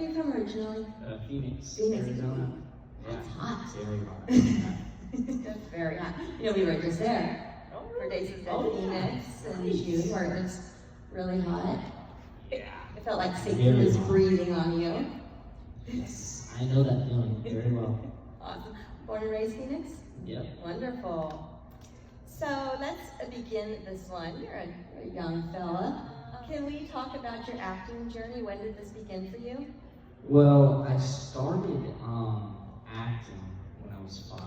you from originally? Phoenix, Phoenix, Arizona. That's hot. Very hot. That's very hot. You know, we were just there for Days of Phoenix in June where it was really hot. Yeah. It felt like Satan was breathing on you. Yes, I know that feeling very well. Awesome. Born and raised Phoenix? Yep. Wonderful. So let's begin this one. You're a young fella. Can we talk about your acting journey? When did this begin for you? Well, I started acting when I was 5.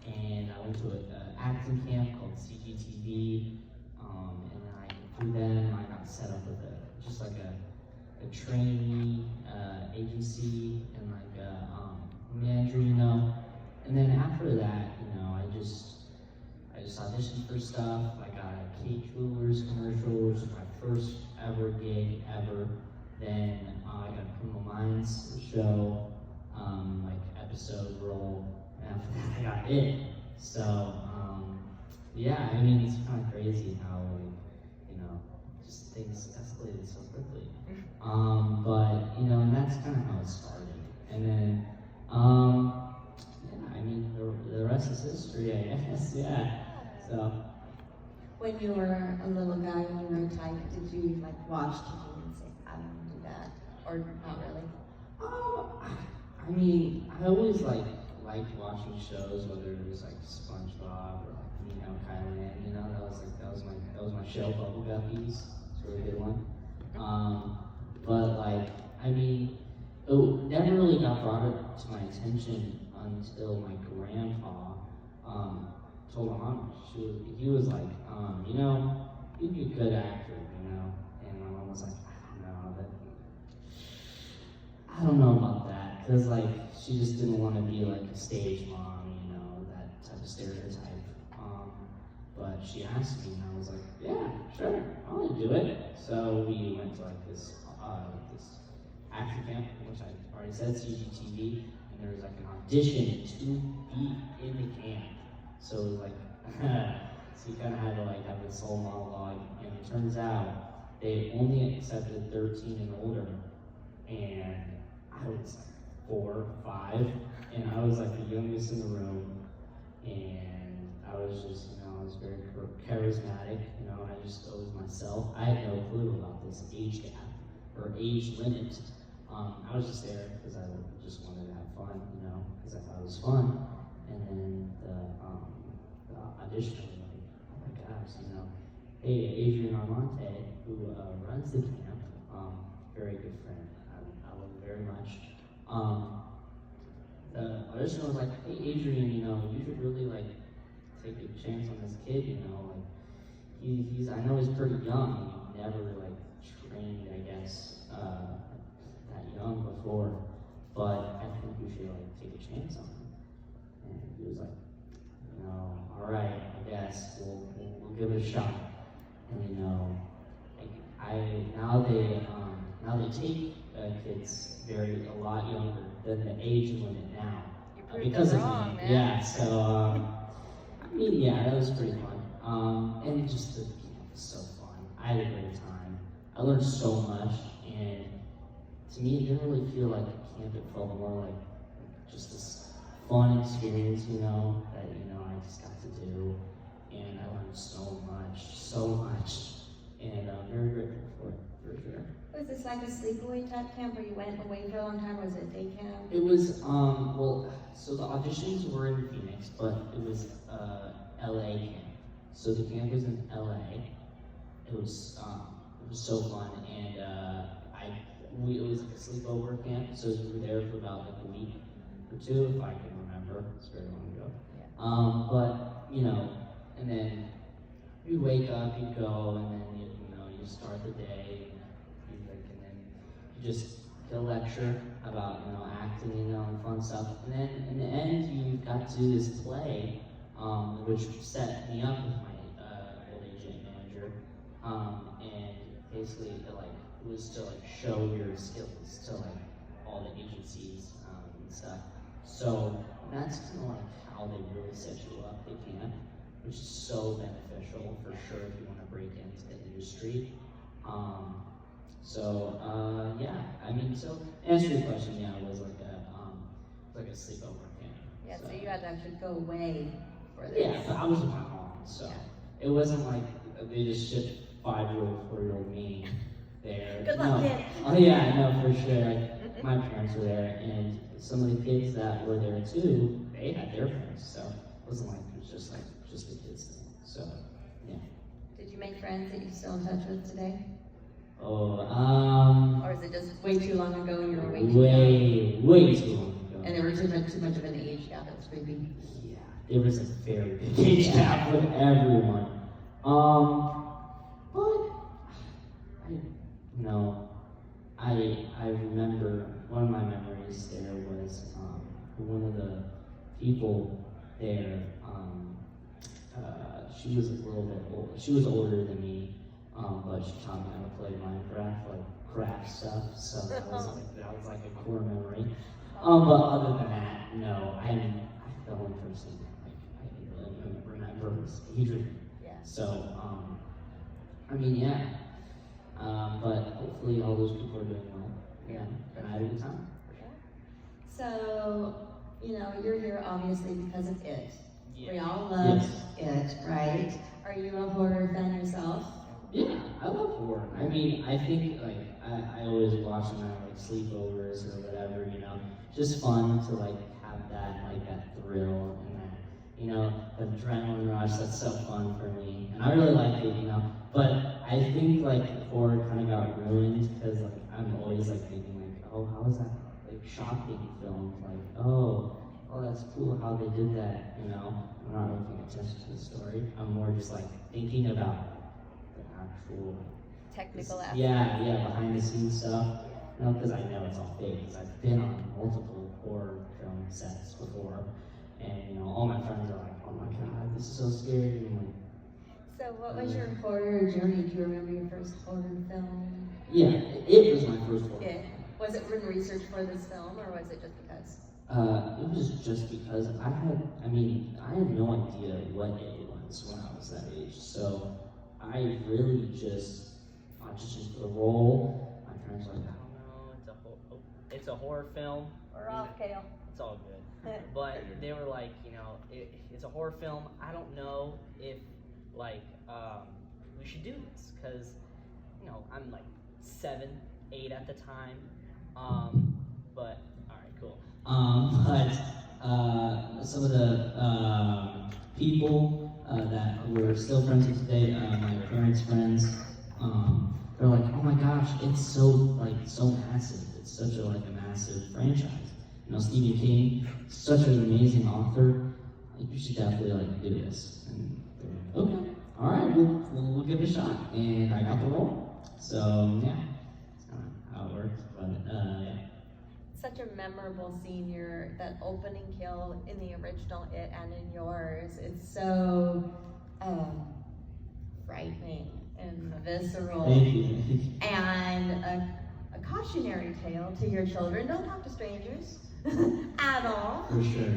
And I went to an acting camp called CGTV. And then through them, I got set up with just like a trainee agency and like a manager, you know. And then after that, you know, I just auditioned for stuff. I got a Kate Jewelers commercial, which was my first ever gig ever. Then I got a Criminal Minds show, like episode role, and after that I got it. So yeah, I mean it's kind of crazy how you know just things escalated so quickly. But you know, and that's kind of how it started. And then yeah, I mean the rest is history, I guess. Yeah. So. When you were a little guy, when you were a type, did you like watch TV and say, I want to do that? Or not really? I mean, I always liked watching shows, whether it was like SpongeBob or like Kylan, you know, that was my show, Bubble Guppies. It's a really good one. But like, I mean, it never really got brought up to my attention until my grandpa told my mom. He was like, you know, you'd be a good actor, you know. And my mom was like, I don't know about that, because like she just didn't want to be like a stage mom, you know, that type of stereotype. But she asked me, and I was like, yeah, sure, I want to do it. So we went to like this acting camp, which I already said, CGTV, and there was like an audition to be in the camp. So it was like, so you kind of had to like have this whole monologue, and it turns out they only accepted 13 and older, and I was like 4, 5, and I was like the youngest in the room, and I was just, you know, I was very charismatic, you know, I just was myself. I had no clue about this age gap or age limit. I was just there because I just wanted to have fun, you know, because I thought it was fun. And then the audition was like, oh my gosh, you know, hey, Adrian Armante, who runs the camp, very good friend, I love him very much. The audition was like, hey Adrian, you know, you should really like take a chance on this kid, you know, like he's I know he's pretty young, he never like trained, I guess, that young before, but I think you should like take a chance on him. And he was like, you know, all right, I guess we'll give it a shot. And you know, now they take kids a lot younger than the age limit now because of me. Man. Yeah, so I mean, yeah, that was pretty fun. And just the camp was so fun. I had a great time. I learned so much, and to me, it didn't really feel like a camp. It felt more like just this fun experience, you know, that, you know, I just got to do. And I learned so much. And I'm very grateful for it, for sure. Was this like a sleepaway type camp where you went away for a long time? Was it a day camp? It was, well, so the auditions were in Phoenix, but it was LA camp. So the camp was in LA. It was so fun, and it was like a sleepover camp, so we were there for about like a week or 2, if I can remember. It's very long ago. Yeah. But you know, and then you wake up, you go, and then you start the day, and then you just get a lecture about acting, and fun stuff, and then in the end you got to do this play, which set me up with my old agent manager, and basically it was to show your skills to all the agencies and stuff. So that's kind of how they really set you up. They can, which is so beneficial for sure if you want to break into the industry. So yeah, I mean, so to answer your question, yeah, it was like a sleepover thing. Yeah, so you had to actually go away for this. Yeah, but I was with my mom, so Yeah. it wasn't like they just shipped 5-year-old, 4-year-old me there. Good luck, No. kid. Oh yeah, no, for sure. Like, my parents were there, and some of the kids that were there too, they had their parents, so it wasn't like it was just the kids thing. So yeah. Did you make friends that you're still in touch with today? Oh, Or is it just way too long ago and you were way too young? way too long ago. And there was too much of an age gap, that's creepy. Yeah, there was a very big age gap with everyone. But I remember one of my memories there was one of the people there. She was a little bit old. She was older than me, but she taught me how to play Minecraft, like craft stuff. So that was like a core memory. But other than that, no, the only person I really remember was Adrian. Yeah. So, I mean, yeah. But hopefully all those people are doing well. Yeah. And I had a good time. So, you're here obviously because of it. Yeah. We all love Yes. it, right? Are you a horror fan yourself? Yeah, I love horror. I mean, I think like I always watch them at like sleepovers or whatever, just fun to like have that thrill and that adrenaline rush. That's so fun for me, and I really like it, But I think like horror kind of got ruined because like I'm always like thinking like, oh, how is that like shocking film? Like, oh, that's cool how they did that. I'm not really paying attention to the story. I'm more just like thinking about the actual Technical aspect. yeah, behind the scenes stuff. Because I know it's all fake. Because I've been on multiple horror film sets before, and all my friends are like, "Oh my god, this is so scary." And I'm like, So what was your horror journey? Do you remember your first horror film? yeah, it was my first horror. Yeah. Was it in research for this film, or was it just because? It was just because I had no idea what it was when I was that age. So I really just auditioned for the role. My parents were like, I don't know, it's a horror film. We're off, Kale. It's all good. But they were like, it's a horror film. I don't know if we should do this because I'm like 7, 8 at the time. But all right, cool. But some of the people that we're still friends with today, my parents' friends, they're like, "Oh my gosh, it's so massive. It's such a massive franchise. Stephen King, such an amazing author. You should definitely do this." And they're like, "Okay, all right, we'll give it a shot." And I got the role. So yeah, that's kind of how it works. But yeah. Such a memorable scene, that opening kill in the original It and in yours. It's so frightening and visceral. Thank you. And a cautionary tale to your children. Don't talk to strangers at all. For sure.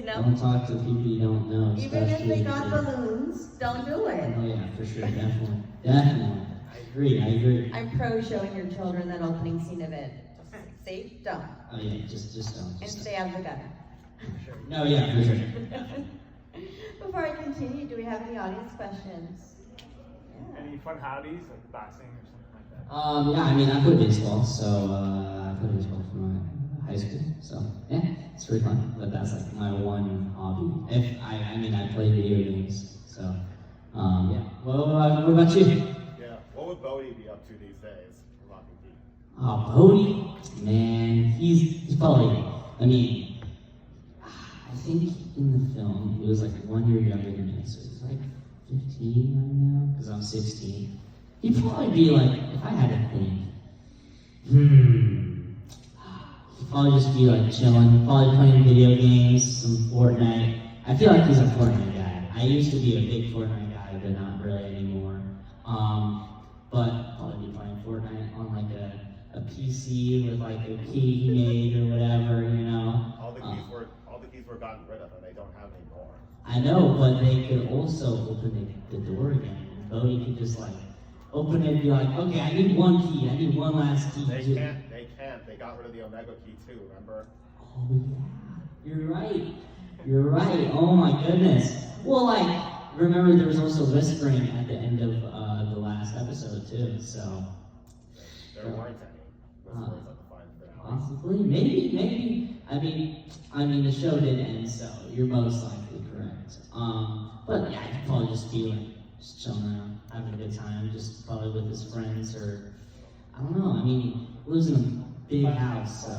Don't talk to people you don't know. Even if they especially got kids. balloons, don't do it. Oh yeah, for sure, definitely. Definitely. I agree. I'm pro showing your children that opening scene of it. Just see, don't. Oh yeah, just don't. And Just stay out of the gutter. don't. No, yeah, for sure. Before I continue, do we have any audience questions? Yeah. Any fun hobbies like boxing or something like that? Yeah, I play baseball, so I play baseball for my high school, so yeah, it's pretty fun. But that's my one hobby. I play video games, so yeah. What about you? Yeah. What would Bodie be up to these days for Rocky Pete? Oh, Bodie, man, he's probably, I think in the film, he was 1 year younger than me, so he's 15 right now, because I'm 16. He'd probably be if I had to think, he'd probably just be chilling, probably playing video games, some Fortnite. I feel like he's a Fortnite guy. I used to be a big Fortnite guy, but not really anymore. But probably be playing Fortnite on a PC with a key he made or whatever, All the keys were gotten rid of, and they don't have any more. I know, but they could also open the door again. Bodie could just open it and be like, okay, I need one key. I need one last key. They can't. They can't. They got rid of the Omega key too. Remember? Oh yeah, you're right. You're right. Oh my goodness. Well, like, remember there was also whispering at the end of the last episode too. So There weren't any. Those words at the final finale. possibly, maybe. I mean, the show did end, so you're most likely correct. But yeah, I'd probably just be like, just chilling around, having a good time, just probably with his friends, or I don't know. I mean, he lives in a big house, so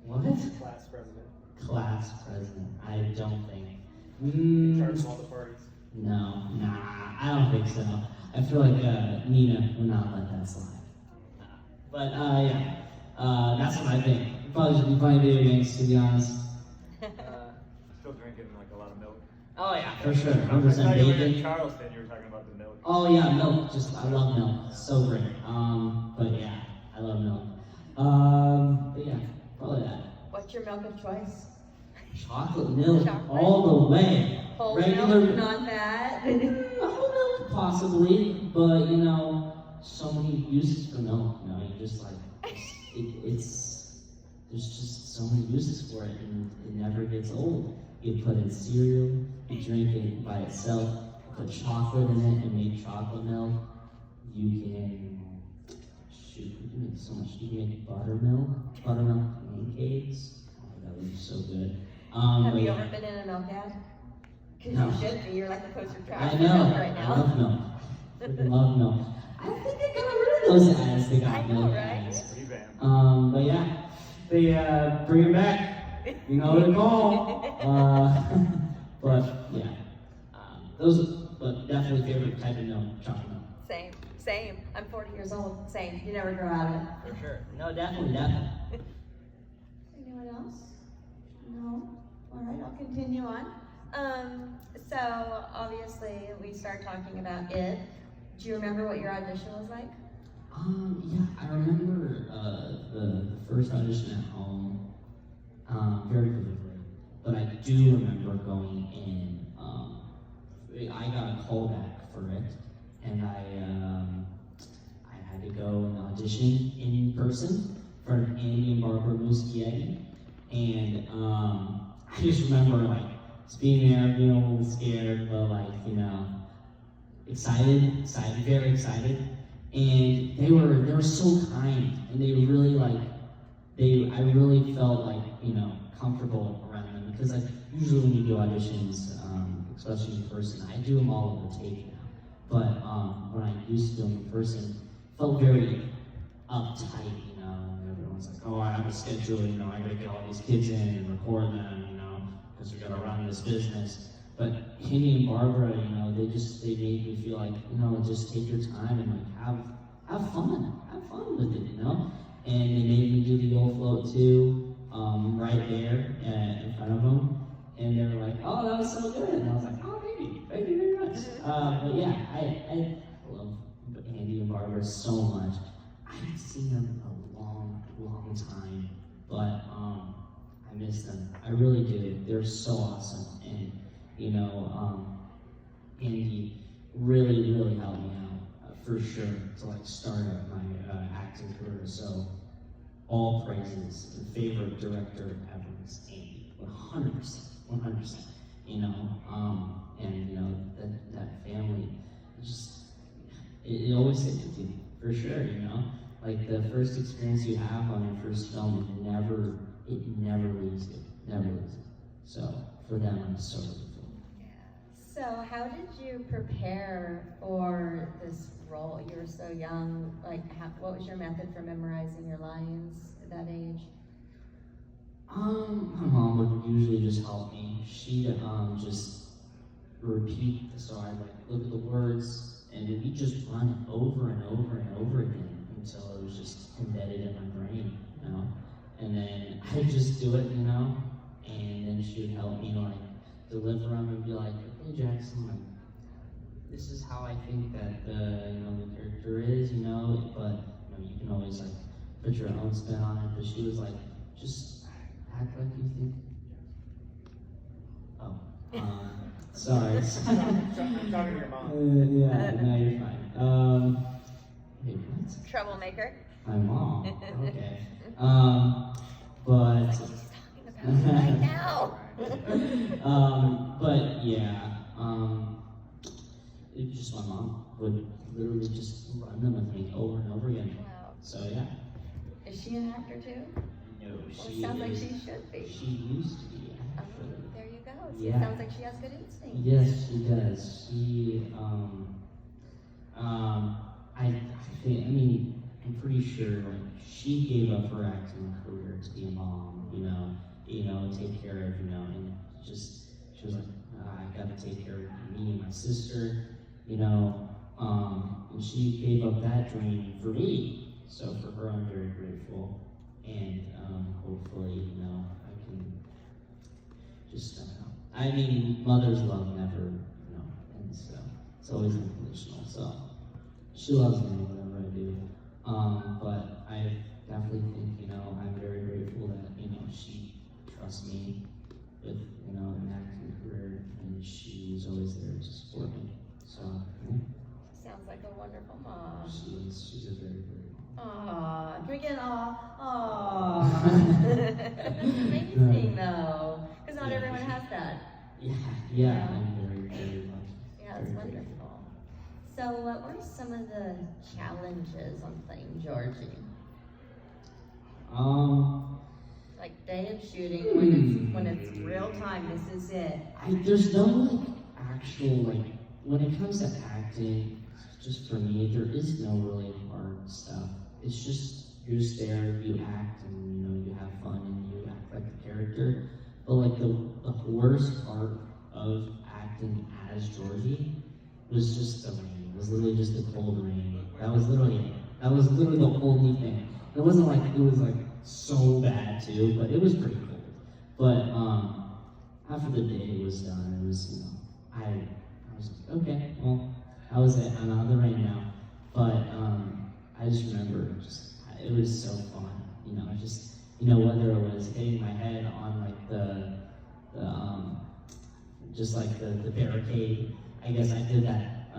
what? Class president. Class president? I don't think. In charge of all the parties. No, I don't think so. I feel like Nina would not let that slide. But yeah, that's what I think. Probably should be playing video games, to be honest. Still drinking like a lot of milk. Oh yeah. For sure, I 100% thought you were in bacon. Charleston, you were talking about the milk. Oh yeah, milk. Just I love milk. So great. But yeah, I love milk. But yeah, probably that. What's your milk of choice? Chocolate milk Chocolate? all the way. Whole Regular milk, non-fat? whole milk possibly, but you know, so many uses for milk. You know, you just like it's there's just so many uses for it, and it never gets old. You put in cereal, you drink it by itself, put chocolate in it and make chocolate milk. You can you can make so much. You can make buttermilk pancakes. Oh, that would be so good. Have but you yeah. ever been in a milk ad? Because No. you should be. You're like the poster I child for know. milk right I now. love milk. Freaking love milk. I think they got rid of those ads. They got I know, milk right? ads. Revamp. But yeah, they bring them back. You know what to call. But yeah, but definitely favorite type of milk, chocolate milk. Same. I'm 40 years old. Same. You never grow out of it. For sure. No, Definitely. Anyone else? No? All right, I'll continue on. So obviously we start talking about it. Do you remember what your audition was like? Yeah, I remember the first audition at home very vividly, but I do remember going in. I got a call back for it, and I had to go and audition in person for Andy and Barbara Muschietti, and I just remember like just being there, being a little scared, but like excited, very excited. And they were so kind, and they really I really felt like comfortable around them, because like usually when you do auditions, especially in person, I do them all over tape now, but when I used to do them in person, it felt very uptight, and everyone's like, oh, I have a schedule, I gotta get all these kids in and record them, because we gotta run this business. But Kenny and Barbara, they made me feel like, just take your time and like have fun with it, And they made me do the old float too, right there in front of them. And they were like, oh, that was so good. And I was like, oh, thank you very much. But yeah, I love Andy and Barbara so much. I haven't seen them a long time, but I miss them. I really do. They're so awesome. And Andy really helped me out for sure to like start up my acting career. So all praises. The favorite director ever is Andy, 100%. And that family, it always sticks with you for sure. Like the first experience you have on your first film, it never leaves you, So for them, I'm so grateful. So how did you prepare for this role? You were so young. What was your method for memorizing your lines at that age? My mom would usually just help me. She'd just repeat, so I'd like look at the words, and we'd just run it over and over and over again until it was just embedded in my brain, And then I'd just do it, and then she'd help me like deliver them and be like, okay, Jackson, like, this is how I think that the character is, but you can always like put your own spin on it. But she was like, just act like you think. Oh, Sorry. I'm talking to your mom. Yeah, no, you're fine. Wait, what? Troublemaker. My mom. Okay. Like But she's talking about you right now. but yeah, it just my mom would literally just run them with me over and over again. Wow. So yeah. Is she an actor too? No, Well, she it sounds like is- she should be. She used to be actually. There you go. So Yeah. It sounds like she has good instinct. Yes, she does. I think, I mean, I'm pretty sure like she gave up her acting career to be a mom, you know, take care of, and just, she was like, I gotta take care of me and my sister, and she gave up that dream for me. So for her, I'm very grateful, and hopefully, I can just, I mean, mother's love never, and so it's always unconditional. So she loves me whatever I do. But I definitely think, I'm very grateful that, she trusts me with, an acting career, and she's always there to support me. So, Sounds like a wonderful mom. she's a very, very Aw, can we get an aw? That's amazing though, because not everyone has that. yeah, I'm very, very lucky. Yeah, it's Very grateful. wonderful. So what were some of the challenges on playing Georgie? Like day of shooting, when it's real time, this is it. There's no like actual when it comes to acting, just for me, there is no really hard stuff. It's just you're just there, you act, and you have fun, and you act like the character. But like the worst part of acting as Georgie was just the rain. It was literally just the cold rain. That was literally it. That was literally the only thing. It wasn't like it was like so bad too, but it was pretty cold. But after the day was done, it was I was like, okay, well, that was it. I'm out of the rain now. But I just remember it was so fun. Just whether it was hitting my head on like the just like the barricade. I guess I did that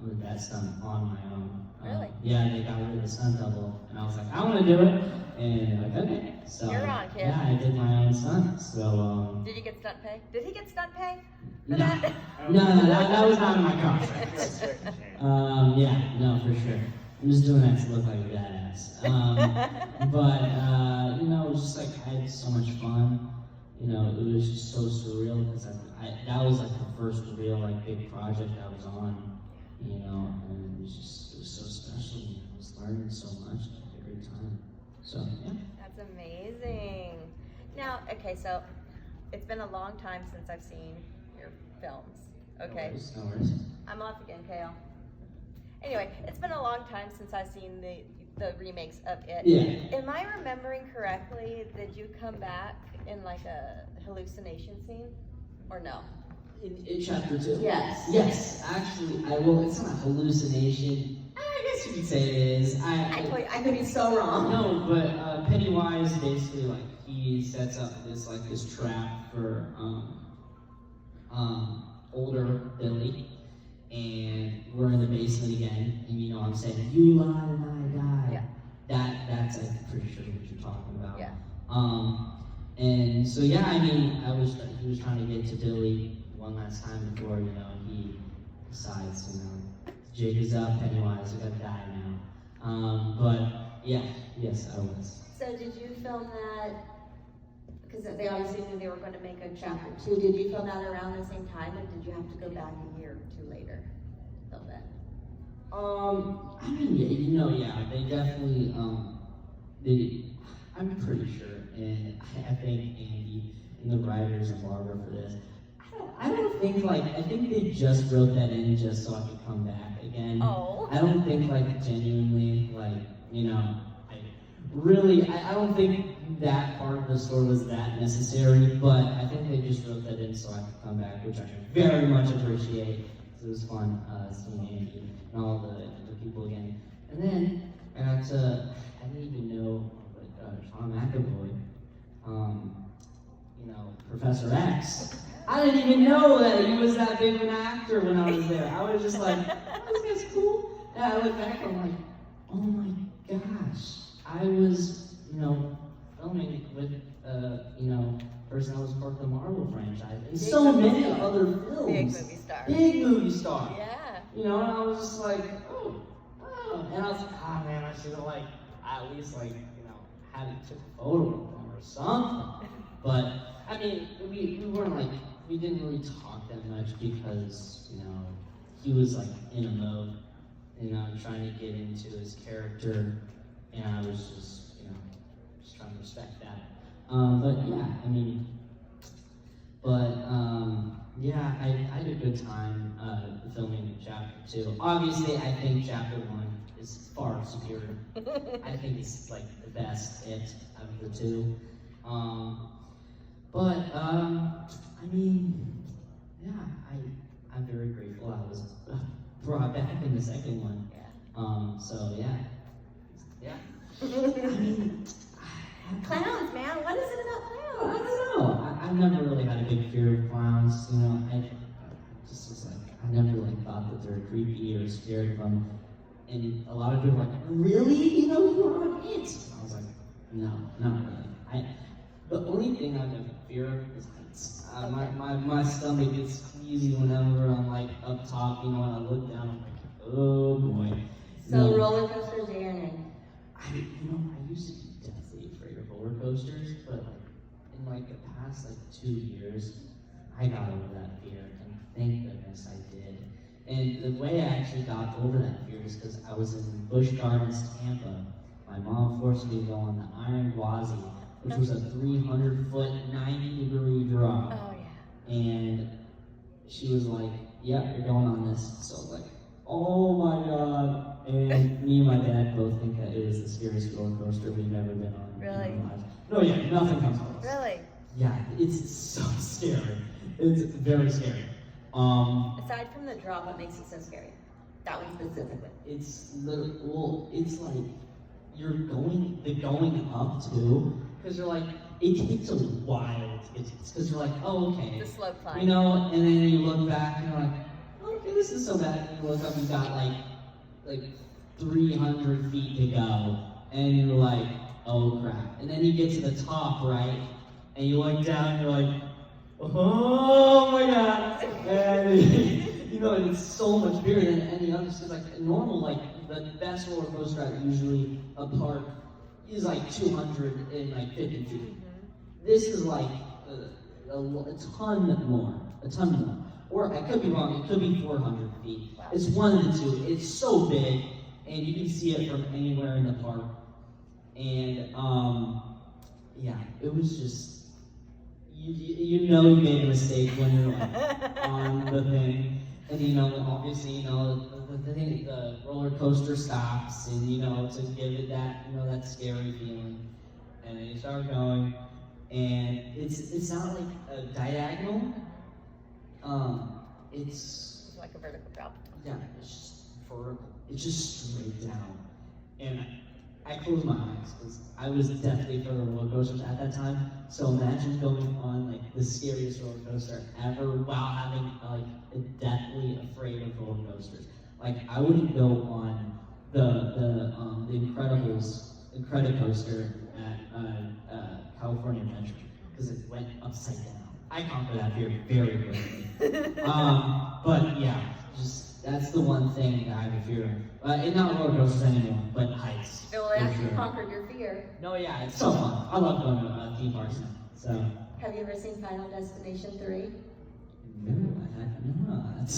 with that stunt on my own. Really? Yeah, they got rid of the stunt double, and I was like, I want to do it, and they're like, okay. So You're on, kid. yeah, I did my own stunt. So Did you get stunt pay? Did he get stunt pay for no, that? that was not in my contract. Yeah, no, for sure. I'm just doing that to look like a badass. But it was just like I had so much fun. It was just so surreal because that was like the first real big project I was on. And it was so special. I was learning so much. I had a great time. So yeah. That's amazing. Now, okay, so it's been a long time since I've seen your films. Okay, No worries. I'm off again, Kale. Anyway, it's been a long time since I've seen the remakes of it. Yeah. Am I remembering correctly? Did you come back in like a hallucination scene, or no? In chapter 2? Yes. Yes, actually, it's not a hallucination. I guess you could say it is. I could be so wrong. No, but Pennywise basically he sets up this trap for older Billy, and we're in the basement again, and I'm saying, you lied and I died. Yeah. That's I'm pretty sure what you're talking about. Yeah. And so yeah, he was trying to get to Billy one last time before he decides jig is up, Pennywise, we gotta die now. But yeah, yes, I was. So did you film that? Because they obviously knew they were going to make a chapter 2. Did you film that around the same time, or did you have to go back a year or two later? Film that. I mean, yeah, they definitely, I'm pretty sure, and I think Andy and the writers and Barbara for this, I don't think, I think they just wrote that in just so I could come back again. Oh. I don't think, genuinely, I don't think that part of the story was that necessary, but I think they just wrote that in so I could come back, which I very much appreciate. It was fun seeing Andy and all the people again. And then I didn't even know Tom McAvoy, Professor X. I didn't even know that he was that big of an actor when I was there. I was just like, oh, this guy's cool. And I look back, I'm like, oh my gosh. I was, filming with, person that was part of the Marvel franchise. And so many other films. Big movie star. Big movie star. Yeah. And I was just like, oh. And I was like, man, I should have at least had took a photo of him or something. But I mean, we weren't we didn't really talk that much because he was in a mode, trying to get into his character, and I was just just trying to respect that. But yeah, I mean, yeah, I had a good time filming chapter 2. Obviously, I think chapter 1 is far superior. I think it's the best of the two. I mean, yeah, I'm very grateful I was brought back in the second one. Yeah. So yeah. I mean, Clowns, man. What is it about I clowns? don't know. I've never really had a big fear of clowns. I just was I never thought that they're creepy or scared of them. And a lot of people are like, really? You are it? I was like, no, not really. The only thing I have fear of is heights. My stomach gets squeezy whenever I'm up top. When I look down, I'm like, oh boy. So roller coasters are your name. I used to be deathly afraid of roller coasters, but in the past 2 years, I got over that fear, and thank goodness I did. And the way I actually got over that fear is because I was in Busch Gardens, Tampa. My mom forced me to go on the Iron Gwazi, which was a 300-foot, 90-degree drop. Oh yeah. And she was like, "Yep, you're going on this." So I was like, "Oh my god!" And me and my dad both think that it was the scariest roller coaster we've ever been on. Really? In our lives. No, yeah, nothing comes close. Really? Yeah, it's so scary. It's very scary. Aside from the drop, what makes it so scary? That one specifically. It's you're going up too, because you're it takes a while to get to this, because you're oh, okay. The slow climb. And then you look back and you're okay, this is so bad. And you look up, you got 300 feet to go, and you're oh crap. And then you get to the top, right? And you look down and you're oh my god. And and it's so much bigger than any other. Because normal, the best roller coaster at usually a park is 250 feet. This is a ton more. Or I could be wrong, it could be 400 feet. Wow. It's one of the two. It's so big, and you can see it from anywhere in the park. And yeah, it was just you made a mistake when you're on the thing, and obviously the roller coaster stops, and to give it that that scary feeling, and then you start going, and it's not a diagonal. It's Like a vertical drop. yeah, it's just vertical. It's just straight down, and I closed my eyes because I was deathly afraid of roller coasters at that time. So imagine going on the scariest roller coaster ever while having a deathly afraid of roller coasters. I wouldn't go on the Incredicoaster at California Adventure because it went upside down. I conquered that fear very quickly. But yeah, that's the one thing that I have a fear of. And not roller coasters anymore, but heights. Well, for after you sure. conquered your fear, No, yeah, it's so fun. I love going to theme parks now. So, have you ever seen Final Destination 3? no, I have not.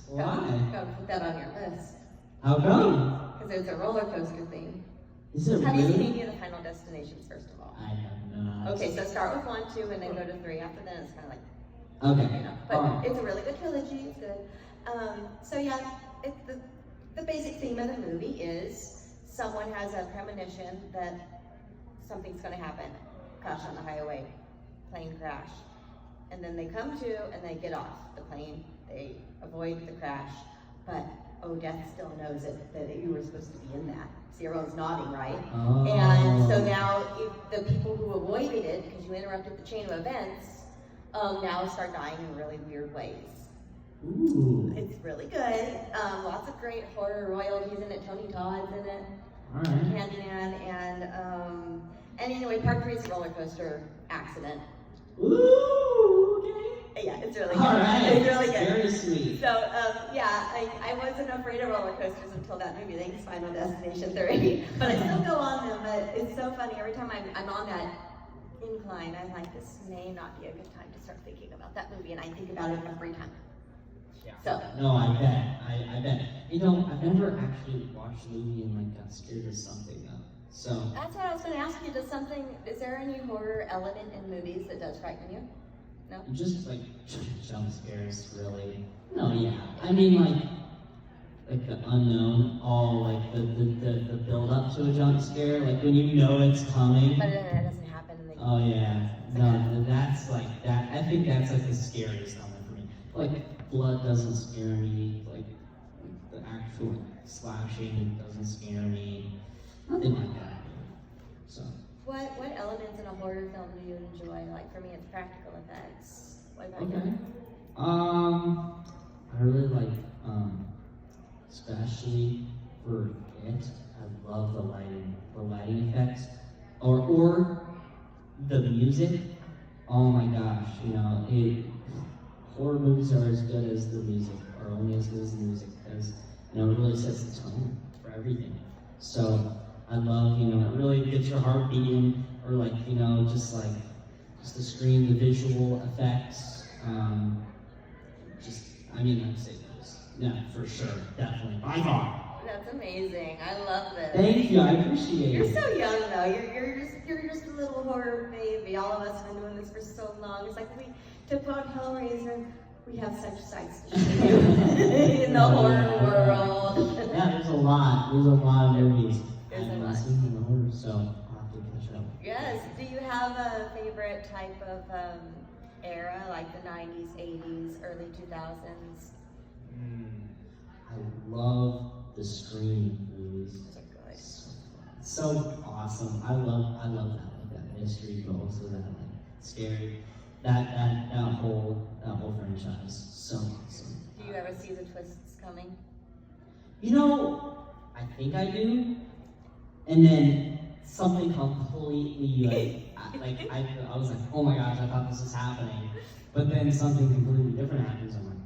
Why? Gotta put that on your list. How come? Because it's a roller coaster theme. Is it Have you really? seen any of the Final Destinations, first of all? I have not. Okay, so start with 1, 2, and then go to 3. After that, it's kind of Okay. but Alright. it's a really good trilogy. It's good. So yeah, the basic theme of the movie is someone has a premonition that something's going to happen. Crash on the highway, plane crash, and then they come to and they get off the plane. They avoid the crash, but Death still knows it that you were supposed to be in that. See, everyone's nodding, right? Oh. And so now, if the people who avoided it, because you interrupted the chain of events, now start dying in really weird ways. Ooh. It's really good. Lots of great horror royalties in it. Tony Todd's in it. All right. Candyman, and anyway, part 3 is a roller coaster accident. Ooh. Okay. Yeah, it's really good. All right. It's really good. Very sweet. So, yeah, I wasn't afraid of roller coasters until that movie. Thanks, Final Destination 3. But I still go on them. But it's so funny. Every time I'm on that incline, I'm like, this may not be a good time to start thinking about that movie, and I think about it every time. Yeah. So, No, I bet. I bet. You know, I've never actually watched a movie and like got scared of something though. So. that's what I was going to ask you. Is there any horror element in movies that does frighten you? No? Just like jump scares, really. No, yeah. I mean, like the unknown, all like the build up to a jump scare, like when you know it's coming. But then it doesn't happen. And Oh yeah, no, that's like that. I think that's like the scariest element for me. Like blood doesn't scare me. Like the actual slashing doesn't scare me. Nothing like that. So. What elements in a horror film do you enjoy? Like for me, it's practical effects. What about Okay. you? I really like, especially for it, I love the lighting effects, or the music. Oh my gosh, you know, horror movies are as good as the music, or only as good as the music, because, you know, it really sets the tone for everything. So, I love, you know, it really gets your heart beating, or like, you know, just the screen, the visual effects, I mean, I'd say those. Yeah, for sure, definitely, by far. That's amazing. I love this. Thank you, I appreciate You're it. so young though. You're just a little horror baby. All of us have been doing this for so long. It's like to quote Hellraiser, we have such sights to show you in the horror world. Yeah, there's a lot of movies. There's a I've lot. seen in the horror, so I'll have to catch up. Yes. Do you have a favorite type of era, like the 90s, 80s, early 2000s? I love the Scream movies. Those are good. So awesome. I love that, like that mystery, but also that like scary. That whole franchise. So awesome. Do you ever see the twists coming? You know, I think I do. And then something completely I was like, oh my gosh, I thought this was happening. But then something completely different happens. I'm like,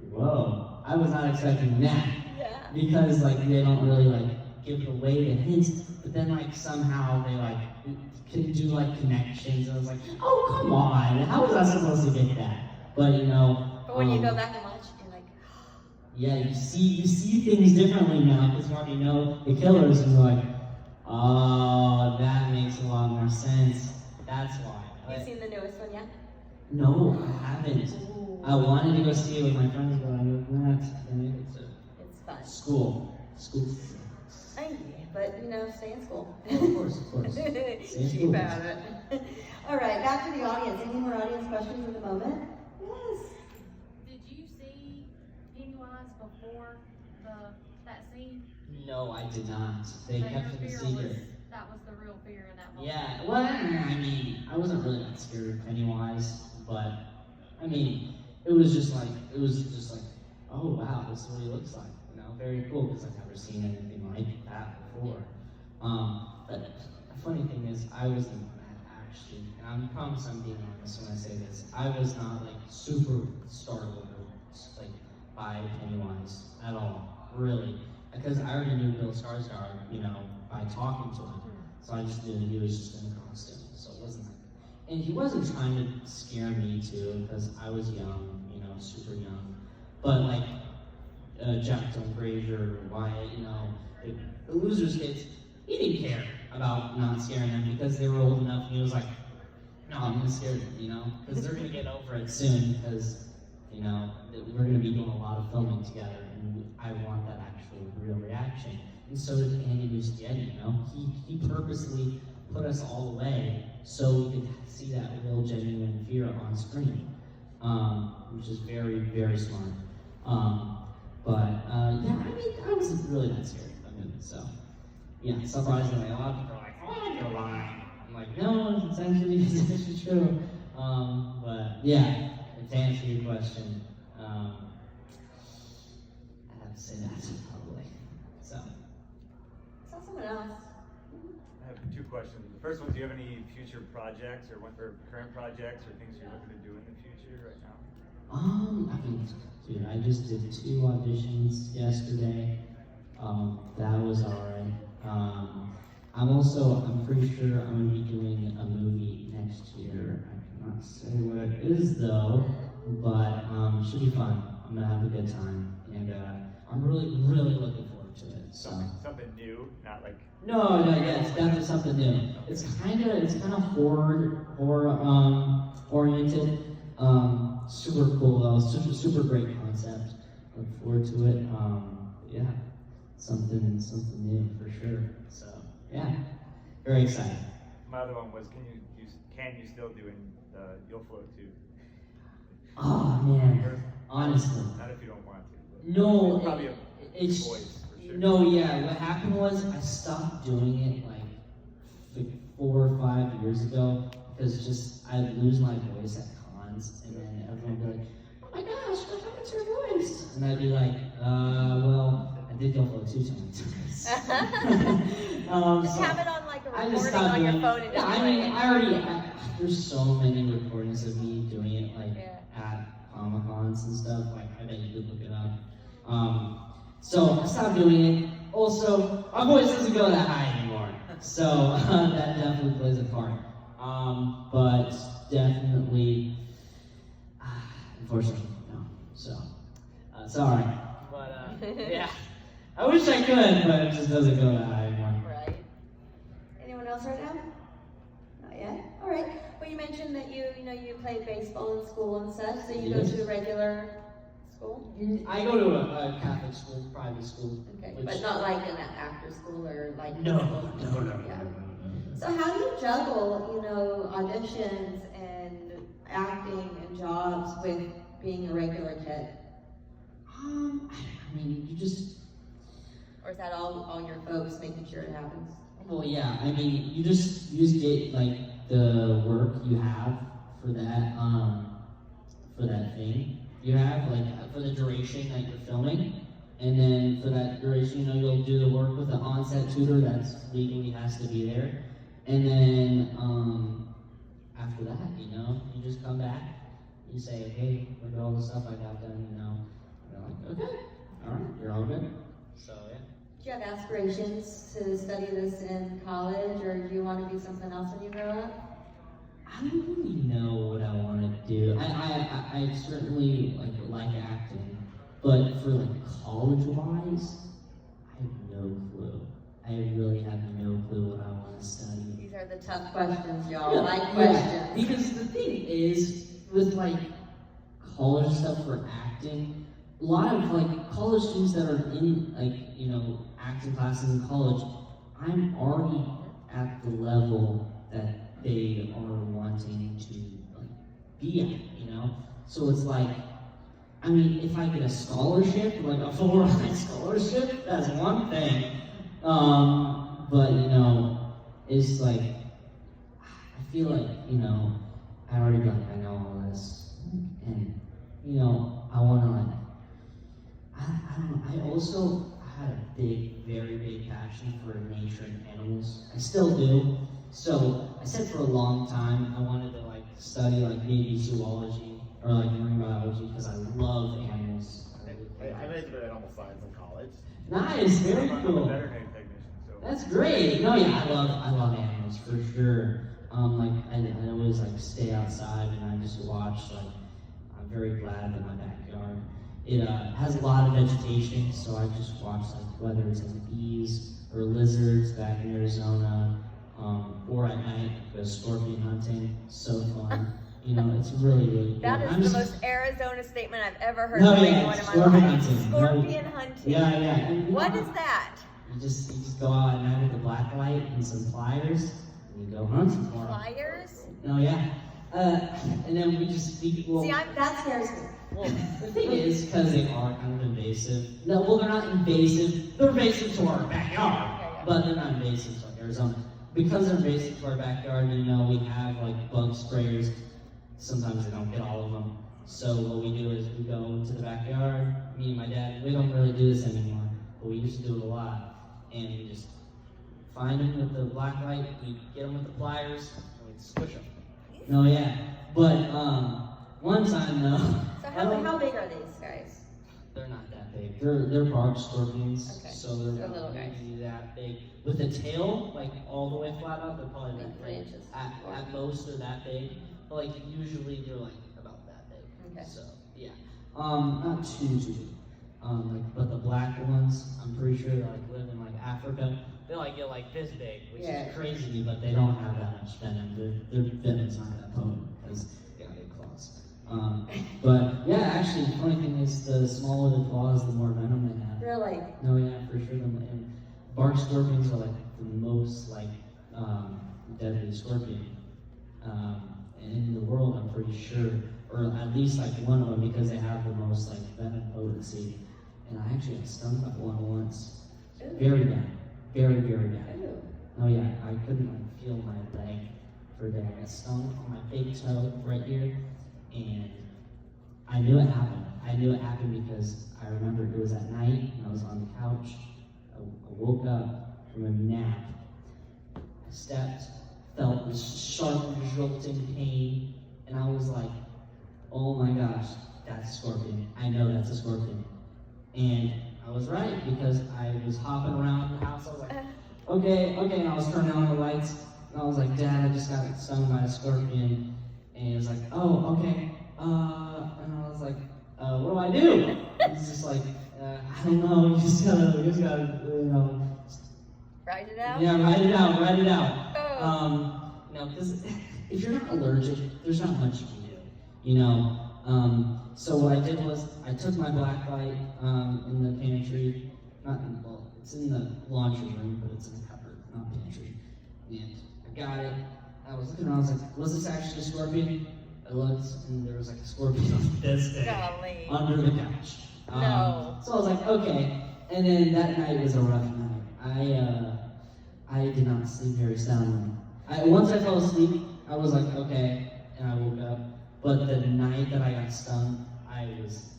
whoa, I was not expecting that. Yeah. Because like they don't really like give away the hints, but then like somehow they like can do like connections. And I was like, oh come on, how was I supposed to get that? But you know. But when you go back and watch, you're like, Yeah, you see things differently now because you already know the killers, and you're like, oh, that makes a lot more sense. That's why. have you seen the newest one yet? No, I haven't. I wanted to go see it with my friends, but I was not gonna make it to It's fun. school. But you know, stay in school. Of course. Stay in Keep school. at it. All right, back to the audience. Any more audience questions at the moment? Yes. Did you see Pennywise before that scene? No, I did not. They So kept your it a fear secret. that was the real fear in that moment. Yeah, well, I mean, I wasn't really that scared of Pennywise, but I mean, it was just like, oh wow, this is what he looks like. You know, very cool because I've never seen anything like that before. But the funny thing is, I wasn't actually, and I promise I'm being honest when I say this, I was not like super startled like by Pennywise at all, really, because I already knew Bill Skarsgård, you know, by talking to him. So I just knew he was just in a costume, so it wasn't like, and he wasn't trying to scare me too, because I was young, you know, super young. But like Jackson Frazier, Wyatt, you know, the Losers kids, he didn't care about not scaring them because they were old enough, and he was like, no, I'm gonna scare them, you know, because they're gonna get over it soon, because you know we're gonna be doing a lot of filming together, and I want that actual real reaction. And so did Andy Muschietti, you know, he purposely put us all away so we could see that real genuine fear on screen, which is very, very smart. Yeah, I mean, I wasn't really that scared of the movie, so yeah, surprisingly, a lot of people are like, oh, you're lying. I'm like, no, it's actually true. But yeah, to answer your question, I have to say that probably. So. So someone else. I have two questions. The first one, do you have any future projects or current projects or things you're looking to do in the future right now? I mean, dude, I just did 2 auditions yesterday. That was alright. I'm pretty sure I'm gonna be doing a movie next year. I cannot say what it is though, but should be fun. I'm gonna have a good time, and I'm really looking forward to it. So. Something new, not like. No, yeah, it's definitely something new. It's kind of horror oriented. Super cool though, super great concept. Look forward to it. Yeah, something new for sure. So yeah, very excited. My other one was, can you still do You'll Float too? Oh man, honestly. Not if you don't want to. But No, it's probably a it's voice for sure. no, yeah. What happened was I stopped doing it like 4 or 5 years ago because just I'd lose my voice at cons, and then everyone would be like, "Oh my gosh, what happened to your voice?" And I'd be like, well, I did go for 2 times." Just So have it on like a I just recording stopped on your doing. phone and Yeah, just I play mean, it. there's so many recordings of me doing it like Yeah. at Comic Cons and stuff. Like I bet you could look it up. So I stopped doing it. Also, my voice doesn't go that high anymore, so that definitely plays a part. But definitely, unfortunately, no. So sorry. But yeah. I wish I could, but it just doesn't go that high anymore. Right. Anyone else right now? Not yet. All right. Well, you mentioned that you played baseball in school and such. So you go Yes. to a regular school? I go to a Catholic school, private school. Okay, which- but not like an after school or like. No. Yeah. So how do you juggle, auditions and acting and jobs with being a regular kid? I mean, you just. Or is that all your folks making sure it happens? Well, yeah. I mean, you just get like the work you have for that thing you have, like for the duration that you're filming, and then for that duration, you'll do the work with the on-set tutor that's legally has to be there, and then after that, you just come back, you say, hey, look at all the stuff I got done, They're like, okay, all right, you're all good. So yeah. Do you have aspirations to study this in college, or do you want to be something else when you grow up? I don't really know what I want to do. I certainly like acting, but for college-wise, I have no clue. I really have no clue what I want to study. These are the tough questions, y'all. Yeah, Like yeah, questions. because the thing is, with college stuff for acting, a lot of college students that are in acting classes in college, I'm already at the level that they are wanting to be at, So it's I mean, if I get a scholarship, a full-ride scholarship, that's one thing. But it's I feel I already I know all this, and I want to I don't know. I also had a very big passion for nature and animals. I still do. So I said for a long time I wanted to study maybe zoology or marine biology because I love animals. I majored in animal science in college. Nice, very I'm a cool. veterinary technician, so. That's great. No, yeah, I love animals for sure. I always stay outside and I just watch. I'm very glad that my backyard. It has a lot of vegetation, so I just watch whether it's bees or lizards back in Arizona, or at night go scorpion hunting. So fun. It's really cool. That I'm is the just- most Arizona statement I've ever heard No, from yeah, anyone in my scorpion life. hunting. Scorpion hunting. Yeah. And, What is that? You just go out at night with a black light and some pliers, and you go hunting for them. Pliers? No, yeah. And then we See, that scares me. well, the thing is, because they are kind of invasive. No, well, they're not invasive. They're invasive to our backyard, Okay. but they're not invasive to Arizona. Because they're invasive to our backyard, we have bug sprayers sometimes I don't get all of them. So what we do is we go into the backyard, me and my dad, we don't really do this anymore, but we used to do it a lot, and we just find them with the black light, we get them with the pliers, and we squish them. No, yeah, but one time though, So how big are these guys? they're not that big. They're bark scorpions, Okay. so they're They're not little guys. usually that big. With a tail, like all the way flat out, they're probably Like like 3 inches. at most they're that big, but like usually they're like about that big. Okay. So yeah, not too big. Like, but the black ones, I'm pretty sure they like live in like Africa. They like get like this big, which Yeah. is crazy to me, but they don't have that much venom. Their venom's not that potent because they got big claws. But yeah, actually, the funny thing is, the smaller the claws, the more venom they have. Really? No, yeah, for sure. And bark scorpions are like the most like deadly scorpion in the world. I'm pretty sure, or at least like one of them, because they have the most like venom potency. And I actually got stung by one once. Ooh. Very bad, very bad. Ooh. Oh yeah, I couldn't like feel my leg for a day. I got stung on my big toe right here, and I knew it happened. I knew it happened because I remember it was at night, and I was on the couch. I woke up from a nap. I stepped, felt this sharp, jolting pain, and I was like, "Oh my gosh, that's a scorpion! I know that's a scorpion." And I was right, because I was hopping around the house. I was like, okay, and I was turning on the lights, and I was like, Dad, I just got stung by a scorpion. And he was like, oh, okay, and I was like, what do I do? He's just like, I don't know, you just gotta, you know. Write it out? Yeah, write it out. Oh. You know, because if you're not allergic, there's not much you can do, you know. So what I did was, I took my black light in the pantry, it's in the laundry room, but it's in the cupboard, not pantry. And I got it, I was looking around, I was like, was this actually a scorpion? I looked, and there was like a scorpion on this big, Golly. under the couch. No. So I was like, okay. And then that night was a rough night. I did not sleep very soundly. Once I fell asleep, I was like, okay, and I woke up. But the night that I got stung, I was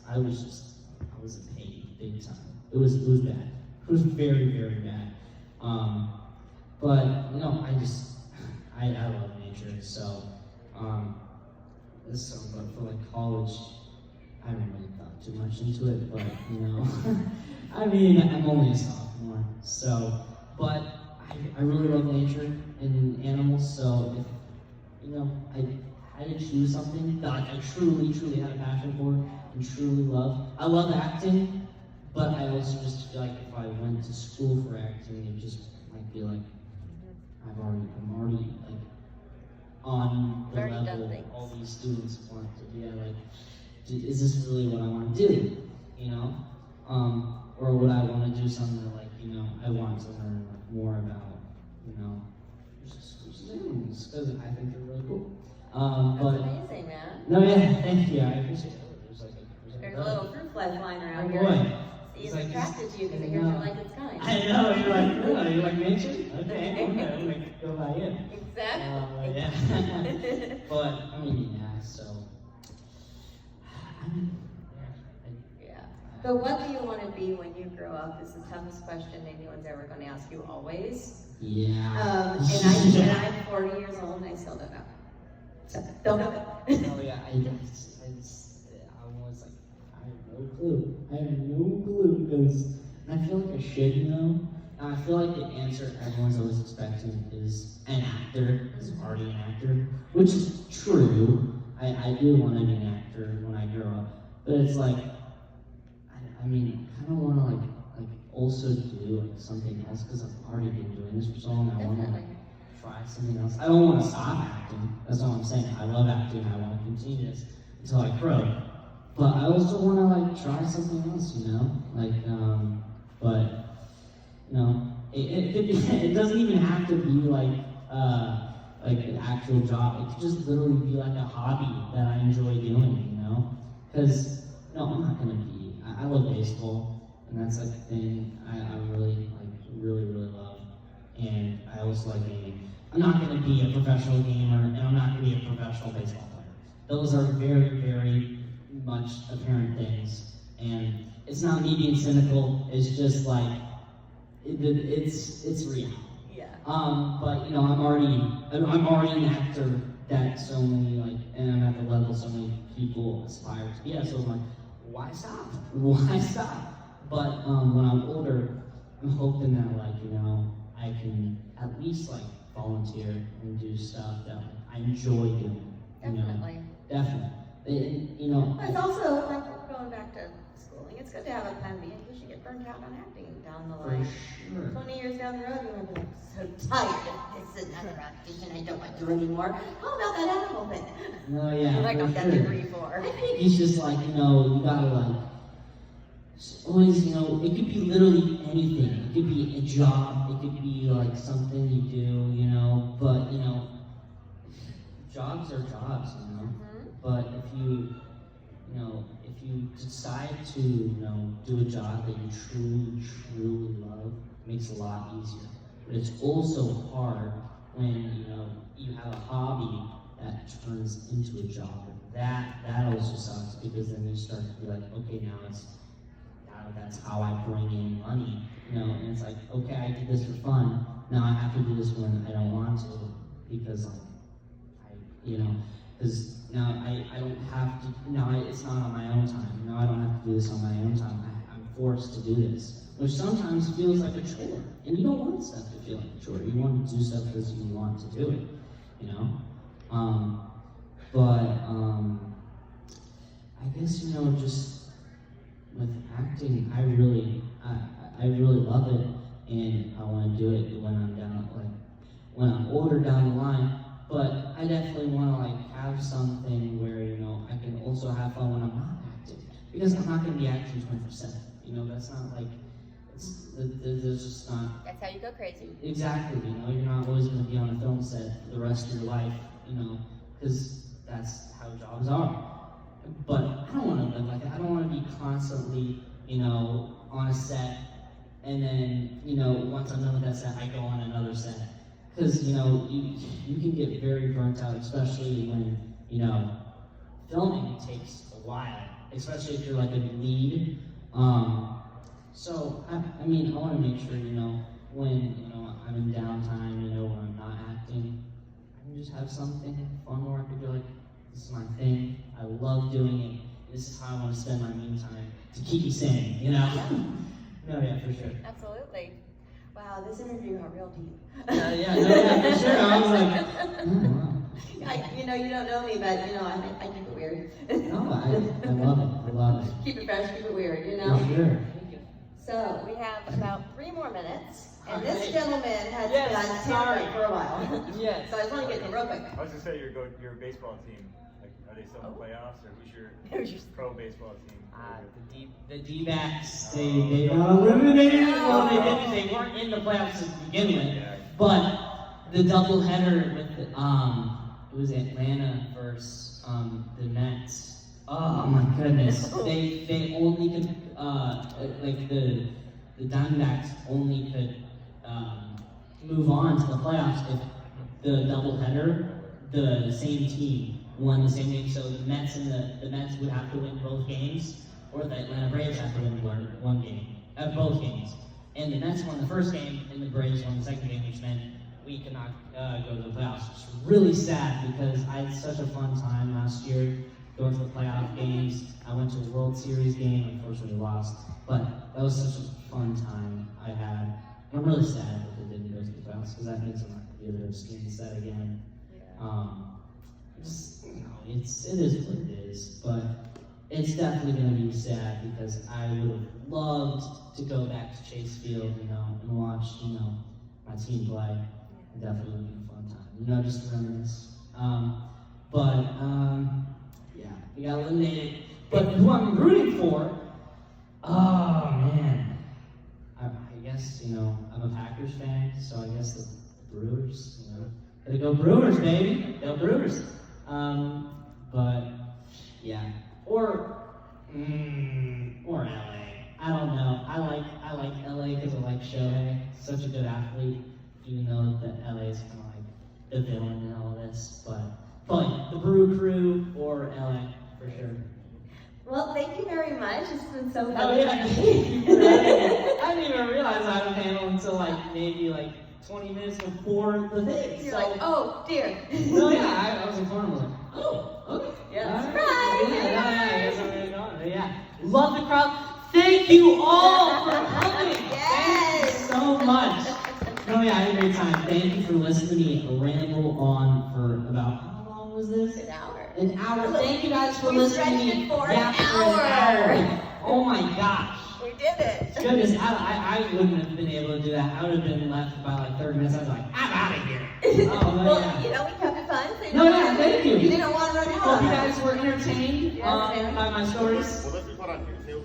in pain big time. It was bad. It was very bad. But you know, I love nature. So but for like college, I haven't really thought too much into it. But you know, I mean, I'm only a sophomore, so. But I really love nature and animals. So if you know, I had to choose something that I truly had a passion for and truly love. I love acting, but I also just feel like if I went to school for acting, it just might be like I'm already like on the Already done level things. all these students want to do. Like, is this really what I want to do? You know, or would I want to do something that, like, you know, I want to learn like more about, you know, just animals, because I think they're really cool. That's But amazing, man. no, yeah, thank you. I appreciate it. There's a little fruit fly flying Oh around here. boy. See, it's It's like- attracted to you because it I hears you know. like its kind. I know, you're like, really? You like nature? Okay, I'm gonna go by you. Exactly. Yeah. But, I mean, yeah, so. Yeah. But what do you want to be when you grow up? Is the toughest question anyone's ever going to ask you always. Yeah. And I'm 40 years old and I still don't know. So, don't know. No, yeah, I was like, I have no clue. Because I feel like I should know. And I feel like the answer everyone's always expecting is an actor, is already an actor, which is true. I do want to be an actor when I grow up. But it's like, I mean, I kind of want to like also do like something else, because I've already been doing this for so long. I want to like try something else. I don't want to stop acting. That's all I'm saying. I love acting. I want to continue this until I grow. But I also want to like try something else, you know? Like, but you know, it could be. It doesn't even have to be like an actual job. It could just literally be like a hobby that I enjoy doing, you know? Because no, I'm not gonna be. I love baseball, and that's like a thing I really love. And I also like gaming. I'm not gonna be a professional gamer, and I'm not gonna be a professional baseball player. those are very, very much apparent things. And it's not me being cynical, it's just like, it's real. Yeah. But you know, I'm already an actor that so many, like, and I'm at the level so many people aspire to be at, so I'm like, why stop? Why stop? But when I'm older, I'm hoping that, like, you know, I can at least like volunteer and do stuff that I enjoy doing. You know? Definitely. Definitely. You know. But it's also like going back to schooling. It's good to have a plan B in case you get burnt out on acting down the line. For sure. 20 years down the road, you're gonna be like, so tired of this another audition I don't want to do anymore. How about that animal thing? No, yeah. Like for I've got sure. degree for. It's just like, you know, you gotta like, always, you know, it could be literally anything. It could be a job, it could be like something you do, you know, but, you know, jobs are jobs, you know. But if you know, if you decide to, you know, do a job that you truly, truly love, it makes it a lot easier. But it's also hard when, you know, you have a hobby that turns into a job. That also sucks, because then you start to be like, okay, now that's how I bring in money, you know, and it's like, okay, I did this for fun, now I have to do this when I don't want to, because you know, because now I don't have to, now it's not on my own time, now I don't have to do this on my own time, I'm forced to do this, which sometimes feels like a chore, and you don't want stuff to feel like a chore, you want to do stuff because you want to do it, you know, I guess, you know, just with acting, I really love it, and I want to do it when I'm down, like, when I'm older down the line, but I definitely want to, like, have something where, you know, I can also have fun when I'm not acting, because I'm not going to be acting 24/7, you know, that's not, like, there's just not. That's how you go crazy. Exactly, you know, you're not always going to be on a film set for the rest of your life, you know, because that's how jobs are. But I don't want to live like that. I don't want to be constantly, you know, on a set, and then, you know, once I'm done with that set, I go on another set. Because, you know, you can get very burnt out, especially when, you know, filming takes a while, especially if you're like a lead. So, I mean, I want to make sure, you know, when, you know, I'm in downtime, you know, when I'm not acting, I can just have something fun where I could be like, this is my thing, I love doing it, this is how I want to spend my me time to keep me sane, you know? No, yeah, for sure. Absolutely. Wow, this interview got real deep. Yeah, for sure. I was like, oh, wow. You know, you don't know me, but, you know, I keep it weird. No, I love it. I love it. Keep it fresh, keep it weird, you know? For sure. So, we have about 3 more minutes, and this Okay. gentleman has Yes, been sorry. tampering for a while. Yes. So I just want to get him real quick. I was gonna say your baseball team. Like, are they still in the playoffs, or who's your pro baseball team? The D-backs, they got eliminated. Well, they weren't in the playoffs to begin with. Yeah. But the doubleheader with it was Atlanta versus the Mets. Oh my goodness! They only could like the Diamondbacks only could move on to the playoffs if the doubleheader, the same team won the same game. So the Mets and the Mets would have to win both games, or the Atlanta Braves have to win one game, both games. And the Mets won the first game, and the Braves won the second game, which meant we could not go to the playoffs. It's really sad because I had such a fun time last year going to the playoff games. I went to a World Series game, unfortunately lost, but that was such a fun time I had. And I'm really sad that they didn't go to the playoffs because that means I'm not going to be able to ski set again. Just, you know, it is what it is, but it's definitely going to be sad because I would have loved to go back to Chase Field, you know, and watch, you know, my team play. It definitely would be a fun time, you know, just to reminisce. Yeah, we got eliminated. But who I'm rooting for, oh man, I guess, you know, I'm a Packers fan, so I guess the Brewers, you know, gotta go Brewers, baby, go Brewers. But yeah, or LA. I don't know. I like LA because I like Shohei. Such a good athlete, even though that LA is kind of like the villain in all this. But the Brew Crew or much. It's been so fun. Oh yeah, I didn't even realize I had a panel until like maybe like 20 minutes before the thing. You're So, like, oh dear. no, yeah, I was informed. I was like, oh, okay. Yeah, All surprise. Yeah, I guess I'm really going. But yeah, love the crowd. Thank you all for coming. Yes. Thank you so much. No, yeah, I had a great time. Thank you for listening to me ramble on for about how long was this? An hour. An hour. Thank you guys for We listening to me. stretched it for an yap hour. Oh my gosh. We did it. Goodness, I wouldn't have been able to do that. I would have been left by like 30 minutes. I was like, I'm out of here. Oh, but Well, yeah. you know, we kept it fun. So you No, didn't yeah, wanna- thank you. You didn't want to run out. Hope you guys were entertained Yes, by ma'am. my stories. Will this be put on YouTube?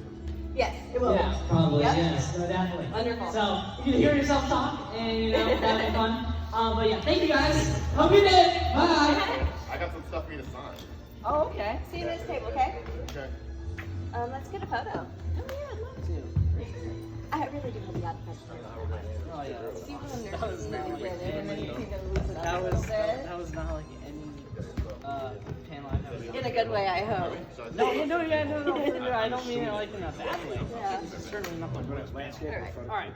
Yes, it will. Yeah, probably, Yep. yes, no, definitely. Wonderful. So, you can hear yourself talk and, you know, having fun. But yeah, thank you guys. Hope you did. Bye. I got some stuff for you to sign. Oh, okay. See you this table, okay? Okay. Let's get a photo. Oh yeah, I'd love to. I really do hope you got a photo. Oh yeah. See when That they're was sitting not there like together and then you any- can lose it That up a was little bit. that was not like any panel I've ever done. In a good way, I hope. No, no, yeah, no, no, I don't mean it like in a bad way. Yeah. It's certainly not like landscape. All right. All right.